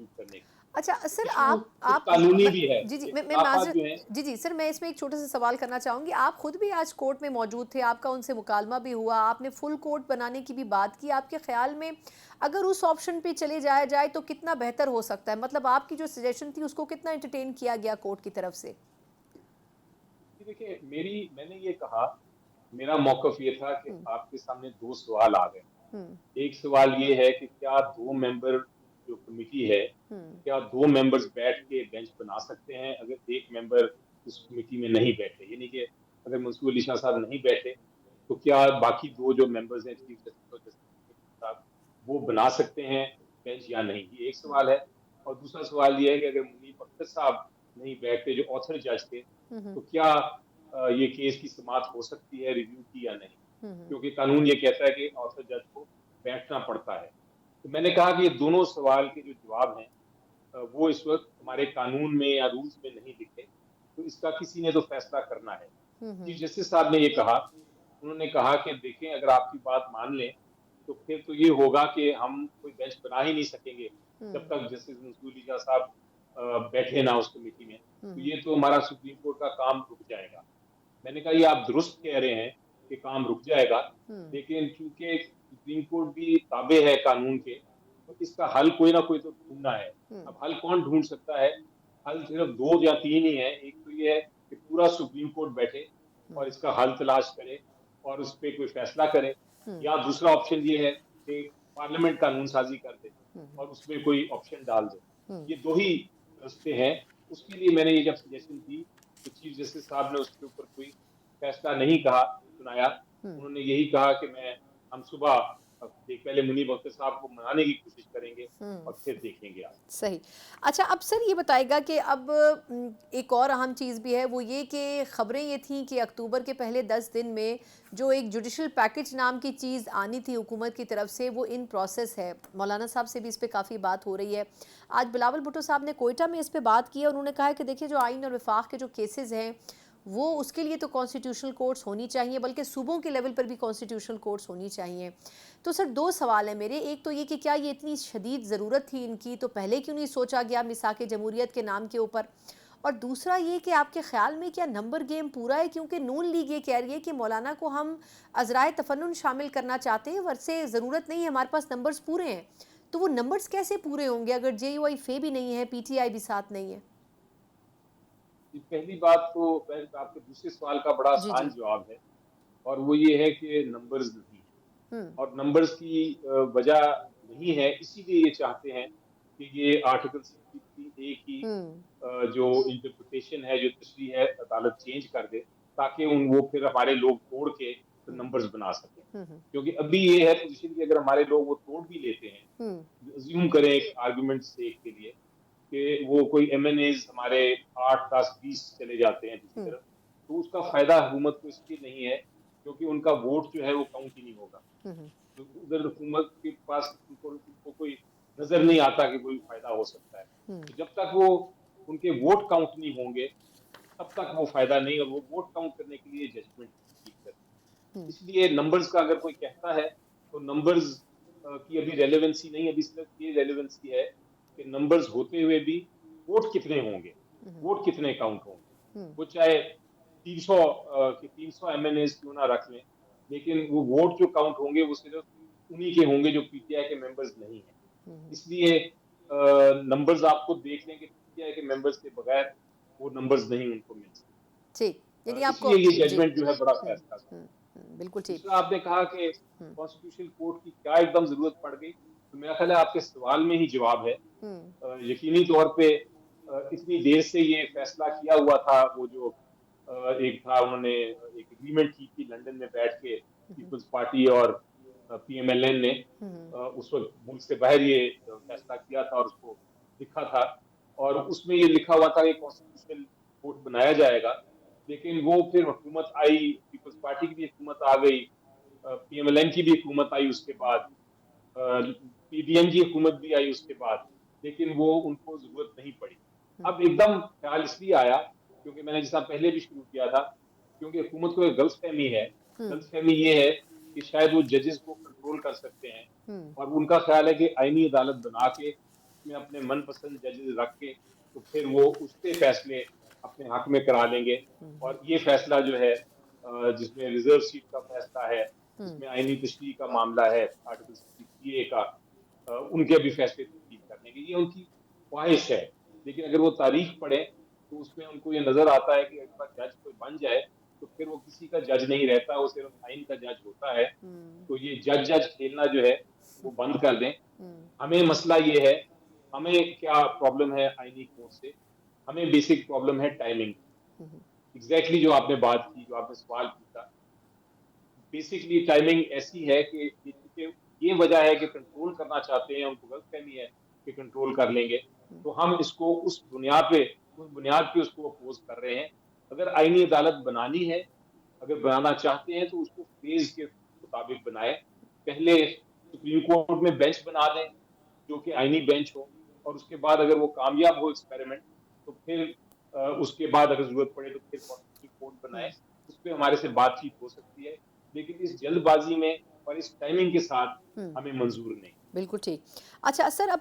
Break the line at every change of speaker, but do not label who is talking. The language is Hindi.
एग्जीक्यूट करने की।
अच्छा सर
इशू कुछ
आप
कानूनी
मैं
भी है,
जी, जी, मैं
इख्तिलाफात
माज़रत
जो हैं।
जी, जी, सर मैं इसमें एक छोटा-सा सवाल करना चाहूँगी। आप खुद भी आज कोर्ट में मौजूद थे, आपका उनसे मुकालमा भी हुआ, आपने फुल कोर्ट बनाने की भी बात की। आपके ख़्याल में अगर उस ऑप्शन पे चले जाया जाए तो कितना बेहतर हो सकता है? मतलब आपकी जो सजेशन थी उसको कितना एंटरटेन किया गया कोर्ट की तरफ से?
कि देखिए मैंने ये कहा, मेरा मौक़िफ़ ये था कि
हुँ,
आपके सामने 2 सवाल आ गए।
हुँ,
एक सवाल ये है कि क्या 2 मेंबर जो कमिटी है,
हुँ,
क्या 2 मेंबर्स बैठ के बेंच बना सकते हैं अगर 1 मेंबर उस कमिटी में नहीं बैठे? यानी कि अगर मंसूर अली शाह साहब नहीं बैठे, तो क्या बाकी 2 जो मेंबर्स हैं चीफ जस्टिस और जस्टिस साहब, वो बना सकते हैं बेंच या नहीं? ये एक सवाल है। और दूसरा सवाल ये है कि अगर मुनीब अख्तर साहब नहीं बैठते जो ऑथर जज थे,
हुँ, हुँ,
तो क्या ये केस की समाअत हो सकती है रिव्यू की या नहीं?
हुँ, हुँ,
क्योंकि कानून ये कहता है कि ऑथर जज को बैठना पड़ता है। तो मैंने कहा कि ये दोनों सवाल के जो जवाब हैं वो इस वक़्त हमारे कानून में या रूल्स में नहीं लिखे, तो इसका किसी ने तो फैसला करना है।
हुँ,
चीफ
हुँ,
जस्टिस साहब ने ये कहा, उन्होंने कहा कि देखें अगर आपकी बात मान लें, तो फिर तो ये होगा कि हम कोई बेंच बना ही नहीं सकेंगे, जब
हुँ,
तक जस्टिस मंसूर अली शाह साहब बैठे ना उस कमेटी में।
हुँ,
तो
हुँ,
ये तो हमारा सुप्रीम कोर्ट का काम रुक जाएगा। मैंने कहा ये आप दुरुस्त कह रहे हैं कि काम रुक जाएगा,
हुँ,
लेकिन चूंकि सुप्रीम कोर्ट भी ताबे है कानून के, तो इसका हल कोई ना कोई तो ढूंढना है।
हुँ,
अब हल कौन ढूंढ सकता है? हल सिर्फ दो या तीन ही है। एक तो ये है कि पूरा सुप्रीम कोर्ट बैठे और
हुँ,
इसका हल तलाश करे और उस पर कोई फैसला करे,
हुँ,
या दूसरा ऑप्शन ये है कि पार्लियामेंट कानून साजी कर दे
हुँ,
और उसमें कोई ऑप्शन डाल दे।
हुँ,
ये दो ही रास्ते हैं। उसके लिए मैंने ये जब सजेशन दी, तो चीफ जस्टिस साहब ने उसके ऊपर कोई फैसला नहीं कहा सुनाया।
हुँ।
उन्होंने यही कहा कि हम सुबह पहले मुनीब अख्तर साहब को मनाने की कोशिश करेंगे
हुँ,
और फिर देखेंगे आगे।
सही। अच्छा अब सर ये बताइएगा कि अब एक और अहम चीज़ भी है वो ये कि ख़बरें ये थीं कि अक्टूबर के पहले 10 दिन में जो एक जुडिशल पैकेज नाम की चीज़ आनी थी हुकूमत की तरफ से वो इन प्रोसेस है। मौलाना साहब से भी इस पे काफ़ी बात हो रही है। आज बिलावल भुट्टो साहब ने क्वेटा में इस पे बात की है और उन्होंने कहा है कि देखिए जो आइन और वफ़ाक के जो केसेज़ हैं वो उसके लिए तो कॉन्स्टिट्यूशनल कोर्ट्स होनी चाहिए बल्कि सूबों के लेवल पर भी कॉन्स्टिट्यूशनल कोर्ट्स होनी चाहिए। तो सर 2 सवाल हैं मेरे, एक तो ये कि क्या ये इतनी शदीद ज़रूरत थी इनकी, तो पहले क्यों नहीं सोचा गया मिसाक जमहूरियत के नाम के ऊपर? और दूसरा ये कि आपके ख़्याल में क्या नंबर गेम पूरा है? क्योंकि नून लीग ये कह रही है कि मौलाना को हम अज़राए तफ़न्नुन शामिल करना चाहते हैं, वरसे ज़रूरत नहीं है, हमारे पास नंबर्स पूरे हैं। तो वो नंबर्स कैसे पूरे होंगे अगर जेयूआई फे भी नहीं है, पीटीआई भी साथ नहीं है?
पहली बात तो आपके दूसरे सवाल का बड़ा
जी,
आसान
जी।
जवाब है, और वो ये है कि नंबर्स नहीं है।
हुँ,
और नंबर्स की वजह नहीं है, इसीलिए ये चाहते हैं कि ये आर्टिकल 63 ए की
हुँ,
जो इंटरप्रिटेशन है, जो तशरीह है, अदालत चेंज कर दे, ताकि वो फिर हमारे लोग तोड़ के तो
हुँ,
नंबर्स बना सकें।
हुँ, हुँ,
क्योंकि अभी ये है पोजीशन कि अगर हमारे लोग वो तोड़ भी लेते हैं,
हुँ,
अज्यूम करें एक आर्गुमेंट सेक के लिए कि वो कोई एमएनएज हमारे 8, 10, 20 चले जाते हैं दूसरी
हुँ,
तरफ, तो उसका फायदा हुकूमत को इसलिए नहीं है क्योंकि उनका वोट जो है वो काउंट ही नहीं होगा।
हुँ, हुँ,
तो उधर हुकूमत के पास उनको कोई नजर नहीं आता कि कोई फायदा हो सकता है।
हुँ,
तो जब तक वो उनके वोट काउंट नहीं होंगे, तब तक वो फायदा नहीं, और वो वोट काउंट करने के लिए जजमेंट ठीक करते हैं।
हुँ,
इसलिए नंबर्स का अगर कोई कहता है, तो नंबर्स की अभी रेलेवेंसी नहीं, अभी सिर्फ ये रेलेवेंसी है कि नंबर्स होते हुए भी वोट कितने होंगे,
हुँ,
वोट कितने काउंट होंगे।
हुँ,
वो चाहे 300 के 300 एमएनएज क्यों ना रख लें, लेकिन वो वोट जो काउंट होंगे वो सिर्फ उन्हीं के होंगे जो पीटीआई के मेंबर्स नहीं है।
हुँ,
इसलिए नंबर्स आपको देख लें कि पीटीआई के मेंबर्स के बगैर वो नंबर्स नहीं उनको मिल सकते।
ठीक, यानी आपको
इसलिए ये
जी।
जजमेंट जो है बड़ा
हुँ,
फैसला।
हुँ, हुँ, बिल्कुल ठीक।
दूसरा आपने कहा कि
हुँ,
कॉन्स्टिट्यूशनल कोर्ट की क्या एकदम जरूरत पड़ गई, तो मेरा ख्याल है आपके सवाल में ही जवाब है।
हुँ,
यकीनी तौर पे इतनी देर से ये फैसला किया हुआ था, वो जो एक था, उन्होंने एक एग्रीमेंट की थी लंदन में बैठ के,
हुँ, हुँ,
पीपल्स पार्टी और पीएमएलएन ने
हुँ,
उस वक्त मुल्क से बाहर ये फैसला किया था और उसको लिखा था, और उसमें ये लिखा हुआ था कि कॉन्स्टिट्यूशनल कोर्ट बनाया जाएगा। लेकिन वो फिर हुकूमत आई, पीपल्स पार्टी की भी हुकूमत आ गई, पीएमएलएन की भी हुकूमत आई उसके बाद, पीडीएम की हुकूमत भी आई उसके बाद, लेकिन वो उनको जरूरत नहीं पड़ी।
हुँ,
अब एकदम ख्याल इसलिए आया क्योंकि मैंने जैसा पहले भी शुरू किया था, क्योंकि हुकूमत को एक गलतफहमी है।
हुँ,
गलतफहमी ये है कि शायद वो जजेस को कंट्रोल कर सकते हैं,
हुँ,
और उनका ख्याल है कि आईनी अदालत बना के उसमें अपने मनपसंद जजेस रख के तो फिर वो उससे फैसले अपने हक में करा लेंगे।
हुँ, हुँ,
और ये फैसला जो है जिसमें रिजर्व सीट का फैसला है,
हुँ,
जिसमें आईनी तशरीह का मामला है, आर्टिकल 63A का, उनके भी फैसले तब्दील कर लेंगे, ये उनकी ख्वाहिश है। लेकिन अगर वो तारीख पढ़े तो उसमें उनको ये नजर आता है कि एक बार जज कोई बन जाए तो फिर वो किसी का जज नहीं रहता, वो सिर्फ आइन का जज होता है।
हुँ,
तो ये जज जज खेलना जो है वो बंद कर दें।
हुँ,
हमें मसला ये है, हमें क्या प्रॉब्लम है आईनी कोर्ट से, हमें बेसिक प्रॉब्लम है टाइमिंग।
हुँ, हुँ,
एग्जैक्टली जो आपने बात की, जो आपने सवाल पूछा, बेसिकली टाइमिंग ऐसी है कि चूंकि ये वजह है कि कंट्रोल करना चाहते हैं, उनको गलतफहमी है कि कंट्रोल कर लेंगे,
हुँ,
तो हम इसको उस बुनियाद पे उसको अपोज कर रहे हैं। अगर आईनी अदालत बनानी है, अगर बनाना चाहते हैं तो उसको फेज के मुताबिक बनाए। पहले सुप्रीम कोर्ट में बेंच बना दें जो कि आईनी बेंच हो, और उसके बाद अगर वो कामयाब हो एक्सपेरिमेंट तो फिर उसके बाद अगर जरूरत पड़े तो फिर कॉन्स्टिट्यूशनल कोर्ट बनाए।
हुँ,
उस पर हमारे से बातचीत हो सकती है, लेकिन इस जल्दबाजी में और इस टाइमिंग के साथ
हुँ।
हमें मंजूर नहीं।
बिल्कुल ठीक। अच्छा सर, अब